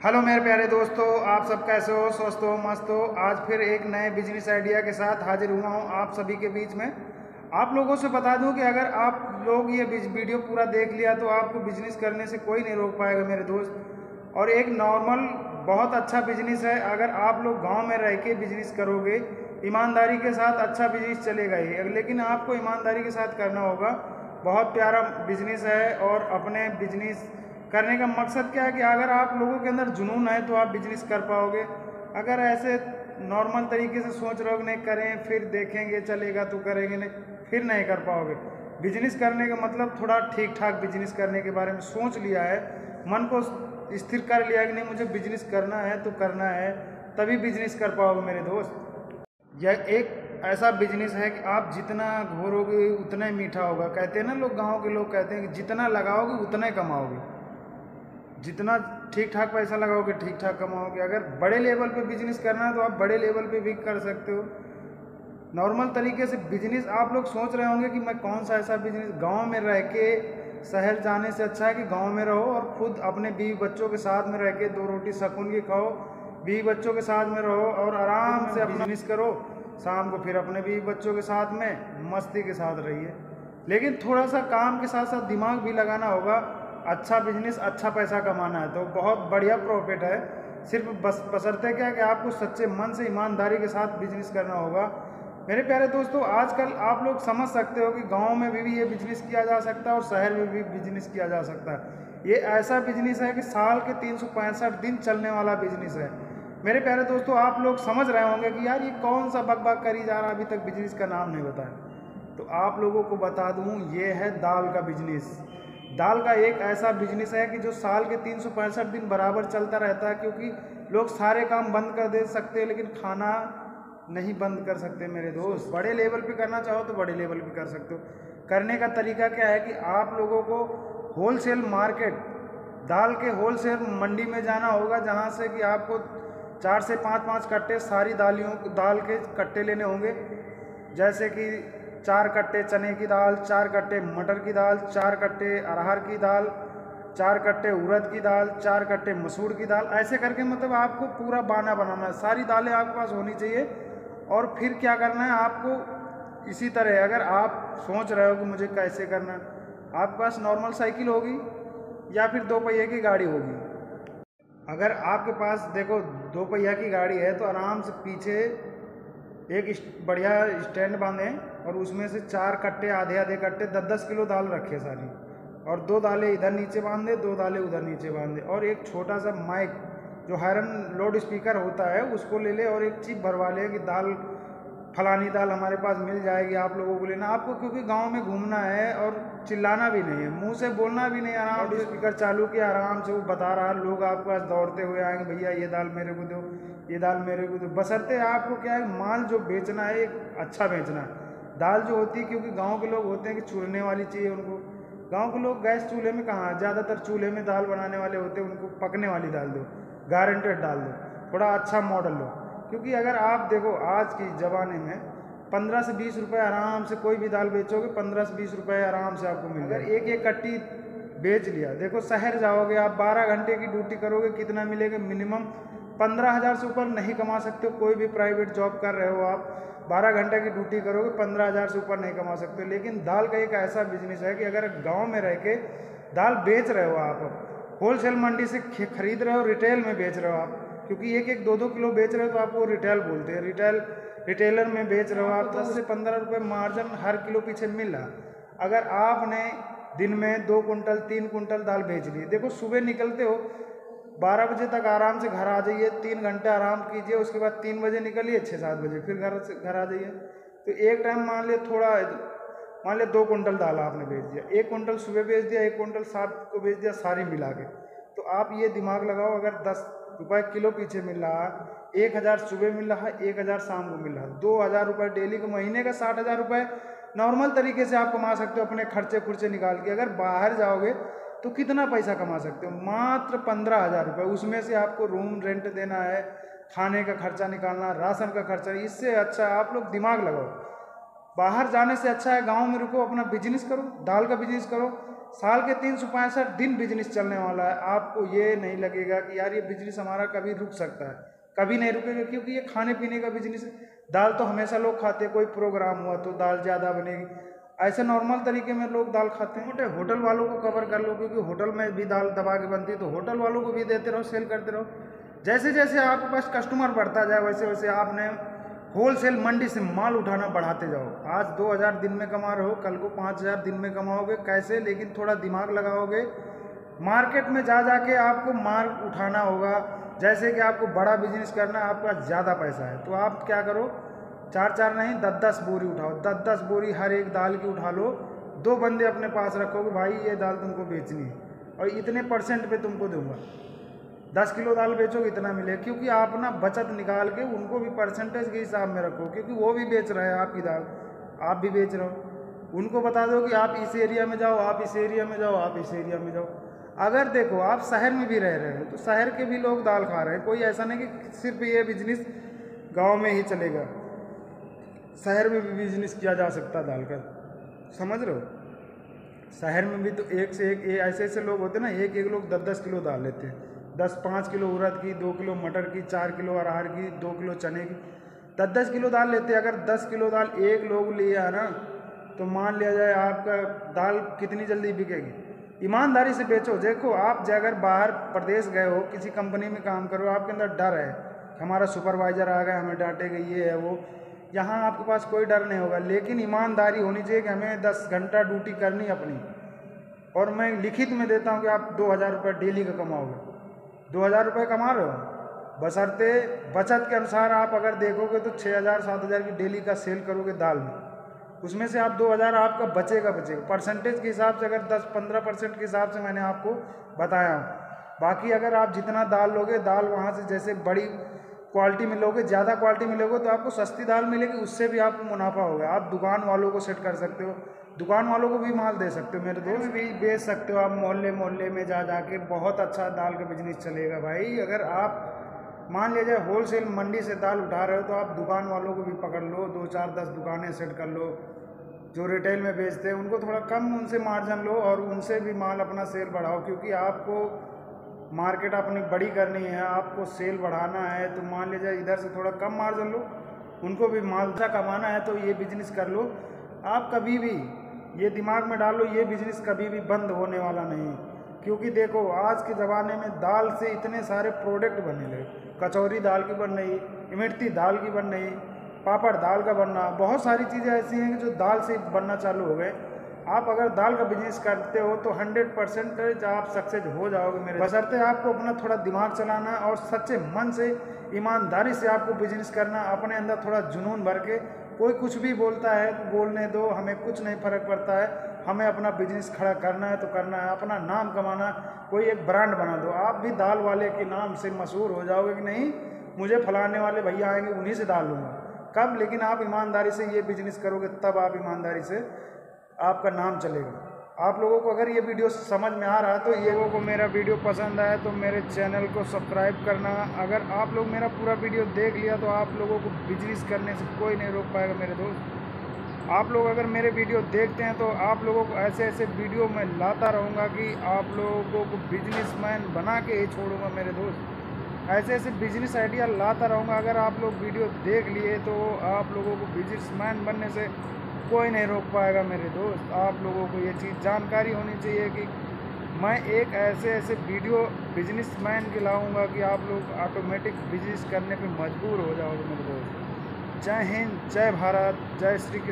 Hello मेरे प्यारे दोस्तों, आप सब कैसे हो? स्वस्थ हो, मस्त हो? आज फिर एक नए बिजनेस आइडिया के साथ हाजिर हुआ हूँ आप सभी के बीच में। आप लोगों से बता दूं कि अगर आप लोग ये वीडियो पूरा देख लिया तो आपको बिजनेस करने से कोई नहीं रोक पाएगा मेरे दोस्त। और एक नॉर्मल बहुत अच्छा बिजनेस है। अगर आप लोग गांव में रह के बिजनेस करोगे ईमानदारी के साथ, अच्छा बिजनेस चलेगा ही, लेकिन आपको ईमानदारी के साथ करना होगा। बहुत प्यारा बिजनेस है। और अपने बिजनेस करने का मकसद क्या है कि अगर आप लोगों के अंदर जुनून है तो आप बिजनेस कर पाओगे। अगर ऐसे नॉर्मल तरीके से सोच रहे हो नहीं करें फिर देखेंगे चलेगा तो करेंगे नहीं, फिर नहीं कर पाओगे। बिजनेस करने का मतलब थोड़ा ठीक ठाक बिजनेस करने के बारे में सोच लिया है, मन को स्थिर कर लिया कि नहीं मुझे बिजनेस करना है तो करना है, तभी बिजनेस कर पाओगे मेरे दोस्त। यह एक ऐसा बिजनेस है कि आप जितना घोरोगे उतना ही मीठा होगा। कहते हैं ना लोग, गांव के लोग कहते हैं कि जितना लगाओगे उतना ही कमाओगे। जितना ठीक ठाक पैसा लगाओगे ठीक ठाक कमाओगे। अगर बड़े लेवल पे बिजनेस करना है तो आप बड़े लेवल पे भी कर सकते हो। नॉर्मल तरीके से बिजनेस आप लोग सोच रहे होंगे कि मैं कौन सा ऐसा बिजनेस, गांव में रह के शहर जाने से अच्छा है कि गांव में रहो और खुद अपने बीवी बच्चों के साथ में रह के दो रोटी सकून की खाओ, बीवी बच्चों के साथ में रहो और आराम से अपना बिजनेस करो। शाम को फिर अपने बीवी बच्चों के साथ में मस्ती के साथ रहिए। लेकिन थोड़ा सा काम के साथ साथ दिमाग भी लगाना होगा। अच्छा बिजनेस, अच्छा पैसा कमाना है तो बहुत बढ़िया प्रॉफिट है। सिर्फ बस बशर्ते क्या कि आपको सच्चे मन से ईमानदारी के साथ बिजनेस करना होगा। मेरे प्यारे दोस्तों, आजकल आप लोग समझ सकते हो कि गांव में भी ये बिजनेस किया जा सकता है और शहर में भी बिजनेस किया जा सकता है। ये ऐसा बिजनेस है कि साल के 365 दिन चलने वाला बिजनेस है। मेरे प्यारे दोस्तों, आप लोग समझ रहे होंगे कि यार ये कौन सा बकबक करी जा रहा, अभी तक बिजनेस का नाम नहीं बताया। तो आप लोगों को बता दूं, ये है दाल का बिजनेस। दाल का एक ऐसा बिजनेस है कि जो साल के 365 दिन बराबर चलता रहता है, क्योंकि लोग सारे काम बंद कर दे सकते हैं लेकिन खाना नहीं बंद कर सकते मेरे दोस्त। बड़े लेवल पे करना चाहो तो बड़े लेवल पे कर सकते हो। करने का तरीका क्या है कि आप लोगों को होलसेल मार्केट, दाल के होलसेल मंडी में जाना होगा, जहाँ से कि आपको 4 से 5 कट्टे सारी दाल के कट्टे लेने होंगे। जैसे कि 4 कट्टे चने की दाल, 4 कट्टे मटर की दाल, 4 कट्टे अरहर की दाल, 4 कट्टे उड़द की दाल, 4 कट्टे मसूर की दाल। ऐसे करके मतलब आपको पूरा बाना बनाना है, सारी दालें आपके पास होनी चाहिए। और फिर क्या करना है आपको, इसी तरह अगर आप सोच रहे हो कि मुझे कैसे करना है, आपके पास नॉर्मल साइकिल होगी या फिर 2 पहिए की गाड़ी होगी। अगर आपके पास देखो 2 पहिया की गाड़ी है तो आराम से पीछे एक बढ़िया स्टैंड बांधें और उसमें से 4 कट्टे, आधे आधे कट्टे 10-10 किलो दाल रखे सारी, और 2 दालें इधर नीचे बांध दे, 2 दालें उधर नीचे बांध दे। और एक छोटा सा माइक जो हायरन लोड स्पीकर होता है उसको ले ले और एक चिप भरवा ले कि दाल, फलानी दाल हमारे पास मिल जाएगी, आप लोगों को लेना। आपको क्योंकि गांव में घूमना है और चिल्लाना भी नहीं है, मुंह से बोलना भी नहीं, आराम से स्पीकर चालू किया, आराम से वो बता रहा है, लोग आपके पास दौड़ते हुए आएंगे, भैया ये दाल मेरे को दो, ये दाल मेरे को दो। बशर्ते आपको क्या है, माल जो बेचना है एक अच्छा बेचना है। दाल जो होती है, क्योंकि गाँव के लोग होते हैं कि चूरने वाली चाहिए उनको। गाँव के लोग गैस चूल्हे में कहाँ, ज़्यादातर चूल्हे में दाल बनाने वाले होते हैं, उनको पकने वाली दाल दो, गारंटेड दाल दो, थोड़ा अच्छा मॉडल लो। क्योंकि अगर आप देखो आज के ज़माने में 15 से 20 रुपये आराम से कोई भी दाल बेचोगे, 15 से 20 रुपये आराम से आपको मिल जाएगा। एक एक कट्टी बेच लिया, देखो शहर जाओगे आप 12 घंटे की ड्यूटी करोगे, कितना मिलेगा? मिनिमम 15,000 से ऊपर नहीं कमा सकते हो। कोई भी प्राइवेट जॉब कर रहे हो आप, 12 घंटे की ड्यूटी करोगे, 15,000 से ऊपर नहीं कमा सकते। लेकिन दाल का एक ऐसा बिजनेस है कि अगर गाँव में रह के दाल बेच रहे हो, आप होलसेल मंडी से खरीद रहे हो, रिटेल में बेच रहे हो आप, क्योंकि एक एक 2-2 किलो बेच रहे हो तो आपको रिटेल बोलते हैं। रिटेलर में बेच रहे हो आप, 10 से 15 रुपये मार्जिन हर किलो पीछे मिल रहा। अगर आपने दिन में 2 कुंटल 3 कुंटल दाल बेच ली, देखो सुबह निकलते हो 12 बजे तक आराम से घर आ जाइए, 3 घंटे आराम कीजिए, उसके बाद 3 बजे निकलिए, 6-7 बजे फिर घर आ जाइए। तो एक टाइम मान लिया 2 कुंटल दाल आपने बेच दिया, 1 कुंटल सुबह बेच दिया, 1 कुंटल शाम को बेच दिया, सारी मिला के। तो आप ये दिमाग लगाओ, अगर 10 रुपये किलो पीछे मिल रहा है, 1,000 सुबह मिल रहा है, 1,000 शाम को मिल रहा है, 2,000 रुपये डेली को, महीने का 60,000 रुपये नॉर्मल तरीके से आप कमा सकते हो अपने खर्चे खुर्चे निकाल के। अगर बाहर जाओगे तो कितना पैसा कमा सकते हो? मात्र 15,000 रुपये। उसमें से आपको रूम रेंट देना है, खाने का खर्चा निकालना, राशन का खर्चा। इससे अच्छा आप लोग दिमाग लगाओ, बाहर जाने से अच्छा है गांव में रुको, अपना बिजनेस करो, दाल का बिजनेस करो। साल के 365 दिन बिजनेस चलने वाला है। आपको ये नहीं लगेगा कि यार ये बिजनेस हमारा कभी रुक सकता है, कभी नहीं रुकेगा, क्योंकि ये खाने पीने का बिजनेस है। दाल तो हमेशा लोग खाते हैं, कोई प्रोग्राम हुआ तो दाल ज़्यादा बनेगी, ऐसे नॉर्मल तरीके में लोग दाल खाते हैं। होटल वालों को कवर कर लो, क्योंकि होटल में भी दाल दबा के बनती है, तो होटल वालों को भी देते रहो, सेल करते रहो। जैसे जैसे आपके पास कस्टमर बढ़ता जाए वैसे वैसे आपने होलसेल मंडी से माल उठाना बढ़ाते जाओ। आज 2000 दिन में कमा रहे हो, कल को 5000 दिन में कमाओगे। कैसे? लेकिन थोड़ा दिमाग लगाओगे, मार्केट में जा जाके आपको माल उठाना होगा। जैसे कि आपको बड़ा बिजनेस करना है, आपका ज़्यादा पैसा है, तो आप क्या करो, 4 नहीं 10 बोरी उठाओ, 10 बोरी हर एक दाल की उठा लो। 2 बंदे अपने पास रखो कि भाई ये दाल तुमको बेचनी है और इतने % पे तुमको दूंगा। 10 किलो दाल बेचोगे इतना मिलेगा, क्योंकि आप ना बचत निकाल के उनको भी परसेंटेज के हिसाब में रखो, क्योंकि वो भी बेच रहे हैं आपकी दाल, आप भी बेच रहे हो। उनको बता दो कि आप इस एरिया में जाओ, आप इस एरिया में जाओ, आप इस एरिया में जाओ। अगर देखो आप शहर में भी रह रहे हो तो शहर के भी लोग दाल खा रहे हैं। कोई ऐसा नहीं कि सिर्फ ये बिजनेस गाँव में ही चलेगा, शहर में भी बिजनेस किया जा सकता है दाल का, समझ रहे हो। शहर में भी तो एक से एक ऐसे ऐसे लोग होते हैं ना, एक लोग 10 किलो दाल लेते हैं, 5 किलो उड़द की, 2 किलो मटर की, 4 किलो अरहर की, 2 किलो चने की, 10 किलो दाल लेते हैं। अगर 10 किलो दाल एक लोग लिया है ना, तो मान लिया जाए आपका दाल कितनी जल्दी बिकेगी। ईमानदारी से बेचो। देखो आप अगर बाहर प्रदेश गए हो, किसी कंपनी में काम करो, आपके अंदर डर है, हमारा सुपरवाइजर आ गया हमें डांटेगा, ये है वो। यहाँ आपके पास कोई डर नहीं होगा, लेकिन ईमानदारी होनी चाहिए कि हमें 10 घंटा ड्यूटी करनी अपनी, और मैं लिखित में देता हूँ कि आप 2000 रुपये डेली का कमाओगे। 2000 रुपये कमा रहे हो, बशर्ते बचत के अनुसार आप अगर देखोगे तो 6000 7000 की डेली का सेल करोगे दाल में, उसमें से आप 2000 आपका बचेगा। परसेंटेज के हिसाब से अगर 10-15% के हिसाब से मैंने आपको बताया हूँ। बाकी अगर आप जितना दाल लोगे, दाल वहाँ से जैसे बड़ी क्वालिटी में लोगे, ज़्यादा क्वालिटी में लोगे तो आपको सस्ती दाल मिलेगी, उससे भी आपको मुनाफा होगा। आप दुकान वालों को सेट कर सकते हो, दुकान वालों को भी माल दे सकते हो, मेरे दोस्त भी बेच सकते हो। आप मोहल्ले मोहल्ले में जा जाके बहुत अच्छा दाल का बिजनेस चलेगा भाई। अगर आप मान लीजिए होलसेल मंडी से दाल उठा रहे हो तो आप दुकान वालों को भी पकड़ लो, 2-4-10 दुकानें सेट कर लो जो रिटेल में बेचते हैं, उनको थोड़ा कम उनसे मार्जिन लो और उनसे भी माल अपना सेल बढ़ाओ, क्योंकि आपको मार्केट अपनी बड़ी करनी है, आपको सेल बढ़ाना है। तो मान लीजिए इधर से थोड़ा कम मार्जिन लो, उनको भी माल अच्छा कमाना है, तो ये बिजनेस कर लो। आप कभी भी ये दिमाग में डालो, ये बिजनेस कभी भी बंद होने वाला नहीं, क्योंकि देखो आज के ज़माने में दाल से इतने सारे प्रोडक्ट बनने लगे। कचौरी दाल की बन रही, इमरती दाल की बन रही, पापड़ दाल का बनना, बहुत सारी चीज़ें ऐसी हैं कि जो दाल से बनना चालू हो गए। आप अगर दाल का बिजनेस करते हो तो 100% आप सक्सेस हो जाओगे मेरे। बशर्ते आपको अपना थोड़ा दिमाग चलाना और सच्चे मन से ईमानदारी से आपको बिजनेस करना, अपने अंदर थोड़ा जुनून भर के। कोई कुछ भी बोलता है तो बोलने दो, हमें कुछ नहीं फ़र्क पड़ता है। हमें अपना बिजनेस खड़ा करना है तो करना है, अपना नाम कमाना, कोई एक ब्रांड बना दो। आप भी दाल वाले के नाम से मशहूर हो जाओगे कि नहीं, मुझे फलाने वाले भैया आएंगे उन्हीं से दाल लूँगा। कब? लेकिन आप ईमानदारी से ये बिजनेस करोगे, तब आप ईमानदारी से आपका नाम चलेगा। आप लोगों को अगर ये वीडियो समझ में आ रहा है तो ये लोगों को मेरा वीडियो पसंद आया तो मेरे चैनल को सब्सक्राइब करना। अगर आप लोग मेरा पूरा वीडियो देख लिया तो आप लोगों को बिजनेस करने से कोई नहीं रोक पाएगा मेरे दोस्त। आप लोग अगर मेरे वीडियो देखते हैं तो आप लोगों को ऐसे ऐसे वीडियो मैं लाता रहूँगा कि आप लोगों को बिजनेसमैन बना के ही छोड़ूंगा मेरे दोस्त। ऐसे ऐसे बिजनेस आइडिया लाता रहूँगा। अगर आप लोग वीडियो देख लिए तो आप लोगों को बिजनेसमैन बनने से कोई नहीं रोक पाएगा मेरे दोस्त। आप लोगों को ये चीज़ जानकारी होनी चाहिए कि मैं एक ऐसे ऐसे वीडियो बिजनेसमैन के लाऊंगा कि आप लोग ऑटोमेटिक बिजनेस करने पे मजबूर हो जाओगे मेरे दोस्त। जय हिंद, जय भारत, जय श्री कृष्ण।